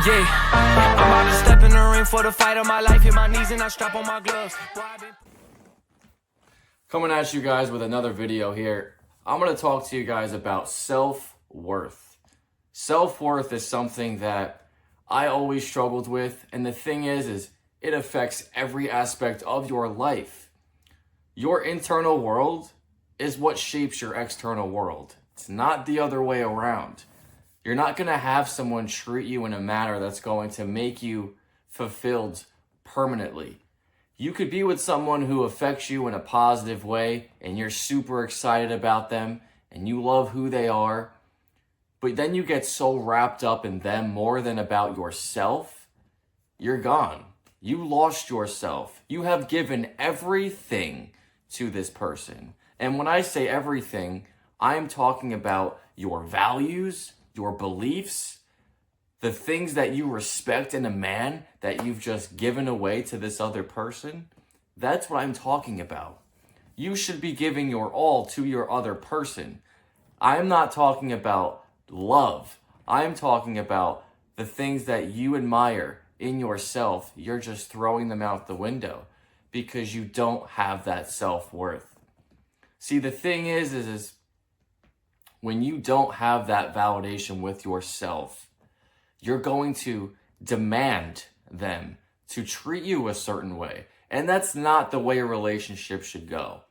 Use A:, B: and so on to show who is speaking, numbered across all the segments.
A: Yeah, I'm about to step in the ring for the fight of my life. Hit my knees and I strap on my gloves.
B: Coming at you guys with another video here. I'm going to talk to you guys about self-worth. Self-worth is something that I always struggled with, and the thing is it affects every aspect of your life. Your internal world is what shapes your external world. It's not the other way around. You're not going to have someone treat you in a manner that's going to make you fulfilled permanently. You could be with someone who affects you in a positive way and you're super excited about them and you love who they are, but then you get so wrapped up in them more than about yourself, you're gone. You lost yourself. You have given everything to this person. And when I say everything, I'm talking about your values, your beliefs, the things that you respect in a man that you've just given away to this other person. That's what I'm talking about. You should be giving your all to your other person. I'm not talking about love. I'm talking about the things that you admire in yourself. You're just throwing them out the window because you don't have that self-worth. See, the thing is when you don't have that validation with yourself, you're going to demand them to treat you a certain way. And that's not the way a relationship should go.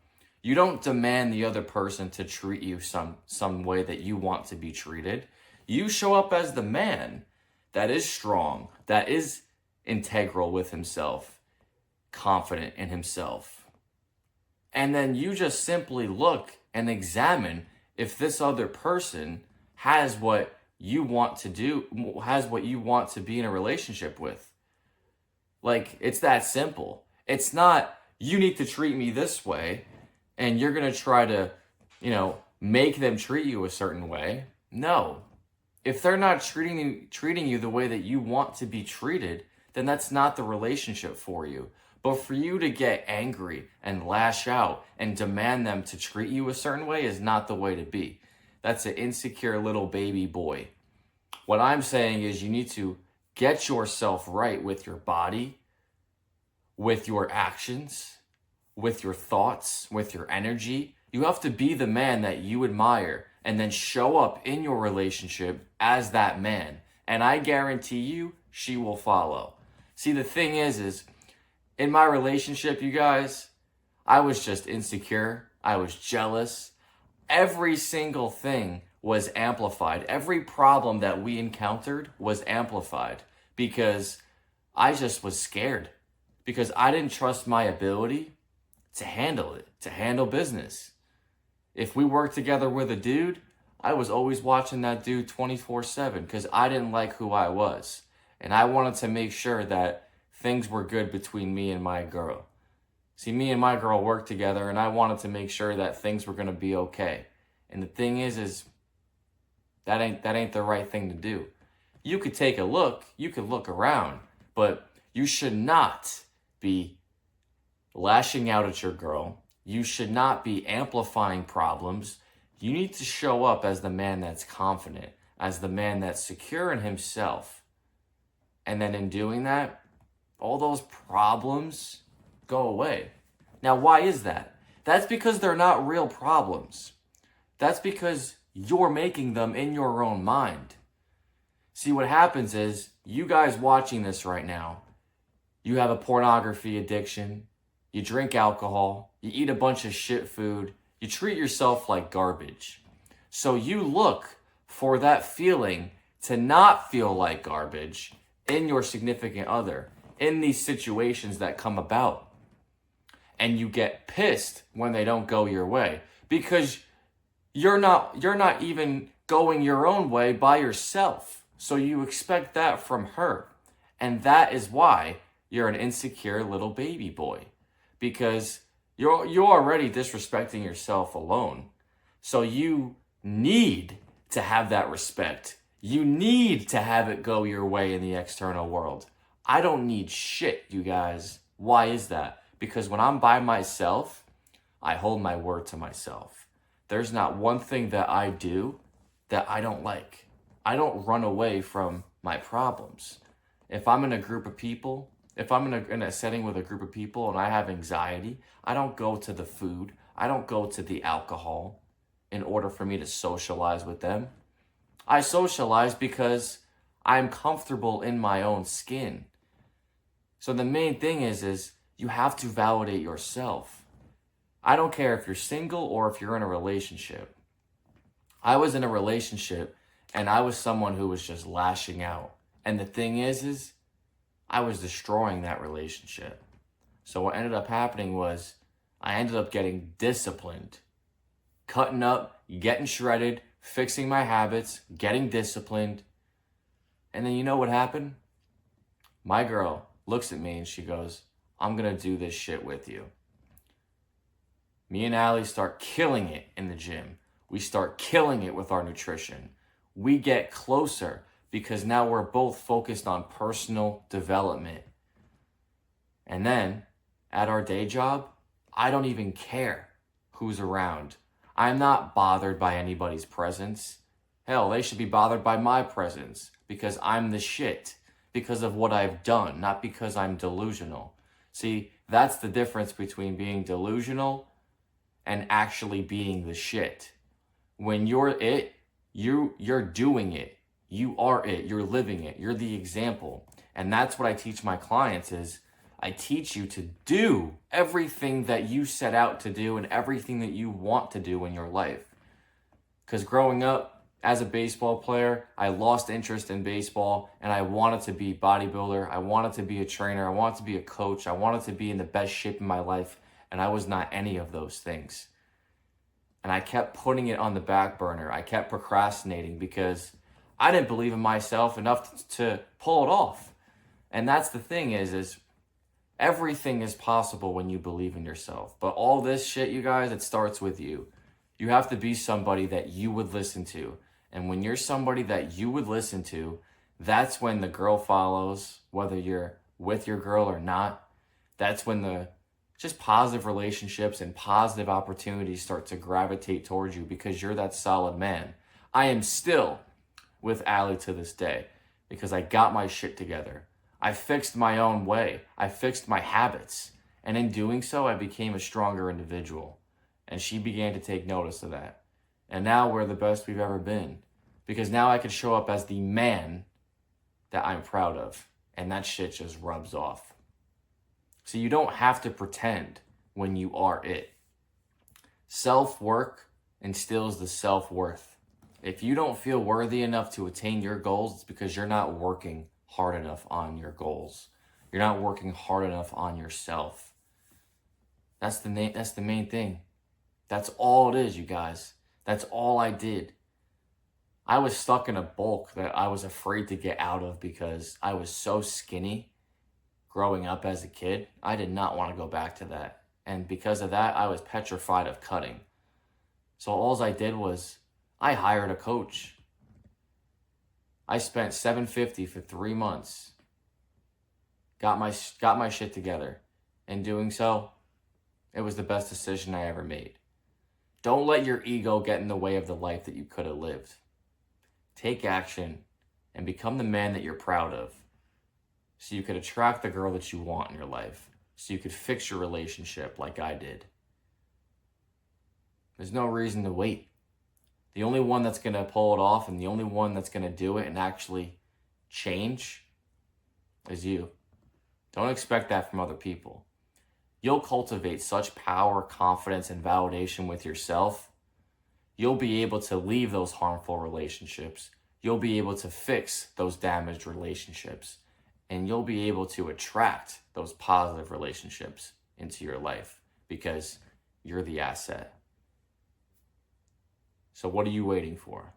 B: You don't demand the other person to treat you some way that you want to be treated. You show up as the man that is strong, that is integral with himself, confident in himself. And then you just simply look and examine if this other person has what you want to do, has what you want to be in a relationship with. Like, it's that simple. It's not, you need to treat me this way, and you're going to try to, make them treat you a certain way. No. If they're not treating you the way that you want to be treated, then that's not the relationship for you. But for you to get angry and lash out and demand them to treat you a certain way is not the way to be. That's an insecure little baby boy. What I'm saying is you need to get yourself right with your body, with your actions, with your thoughts, with your energy. You have to be the man that you admire and then show up in your relationship as that man. And I guarantee you, she will follow. See, the thing is in my relationship, you guys, I was just insecure. I was jealous. Every single thing was amplified. Every problem that we encountered was amplified because I just was scared, because I didn't trust my ability to handle it, to handle business. If we worked together with a dude, I was always watching that dude 24/7 because I didn't like who I was. And I wanted to make sure that things were good between me and my girl. See, me and my girl worked together and I wanted to make sure that things were going to be okay. And the thing is that ain't the right thing to do. You could take a look, you could look around, but you should not be lashing out at your girl. You should not be amplifying problems. You need to show up as the man that's confident, as the man that's secure in himself. And then in doing that, all those problems go away. Now, why is that? That's because they're not real problems. That's because you're making them in your own mind. See, what happens is, you guys watching this right now, you have a pornography addiction, you drink alcohol, you eat a bunch of shit food, you treat yourself like garbage. So you look for that feeling to not feel like garbage in your significant other, in these situations that come about. And you get pissed when they don't go your way because you're not even going your own way by yourself. So you expect that from her. And that is why you're an insecure little baby boy, because you're already disrespecting yourself alone. So you need to have that respect. You need to have it go your way in the external world. I don't need shit, you guys. Why is that? Because when I'm by myself, I hold my word to myself. There's not one thing that I do that I don't like. I don't run away from my problems. If I'm in a group of people, if I'm in a setting with a group of people and I have anxiety, I don't go to the food, I don't go to the alcohol in order for me to socialize with them. I socialize because I'm comfortable in my own skin. So the main thing is you have to validate yourself. I don't care if you're single or if you're in a relationship. I was in a relationship and I was someone who was just lashing out. And the thing is I was destroying that relationship. So what ended up happening was I ended up getting disciplined, cutting up, getting shredded, fixing my habits, getting disciplined. And then you know what happened? My girl looks at me and she goes, I'm going to do this shit with you. Me and Allie start killing it in the gym. We start killing it with our nutrition. We get closer because now we're both focused on personal development. And then at our day job, I don't even care who's around. I'm not bothered by anybody's presence. Hell, they should be bothered by my presence because I'm the shit because of what I've done, not because I'm delusional. See, that's the difference between being delusional and actually being the shit. When you're it, you're doing it. You are it. You're living it. You're the example. And that's what I teach my clients is I teach you to do everything that you set out to do and everything that you want to do in your life. Because growing up as a baseball player, I lost interest in baseball and I wanted to be a bodybuilder. I wanted to be a trainer. I wanted to be a coach. I wanted to be in the best shape in my life. And I was not any of those things. And I kept putting it on the back burner. I kept procrastinating because I didn't believe in myself enough to pull it off. And that's the thing is everything is possible when you believe in yourself. But all this shit, you guys, it starts with you. You have to be somebody that you would listen to. And when you're somebody that you would listen to, that's when the girl follows, whether you're with your girl or not. That's when the just positive relationships and positive opportunities start to gravitate towards you because you're that solid man. I am still with Allie to this day because I got my shit together. I fixed my own way. I fixed my habits. And in doing so, I became a stronger individual. And she began to take notice of that. And now we're the best we've ever been. Because now I can show up as the man that I'm proud of. And that shit just rubs off. So you don't have to pretend when you are it. Self-work instills the self-worth. If you don't feel worthy enough to attain your goals, it's because you're not working hard enough on your goals. You're not working hard enough on yourself. That's the main thing. That's all it is, you guys. That's all I did. I was stuck in a bulk that I was afraid to get out of because I was so skinny growing up as a kid. I did not want to go back to that. And because of that, I was petrified of cutting. So all I did was I hired a coach. I spent $750 for 3 months. Got my shit together. In doing so, it was the best decision I ever made. Don't let your ego get in the way of the life that you could have lived. Take action and become the man that you're proud of. So you could attract the girl that you want in your life. So you could fix your relationship like I did. There's no reason to wait. The only one that's going to pull it off and the only one that's going to do it and actually change is you. Don't expect that from other people. You'll cultivate such power, confidence, and validation with yourself. You'll be able to leave those harmful relationships. You'll be able to fix those damaged relationships. And you'll be able to attract those positive relationships into your life because you're the asset. So what are you waiting for?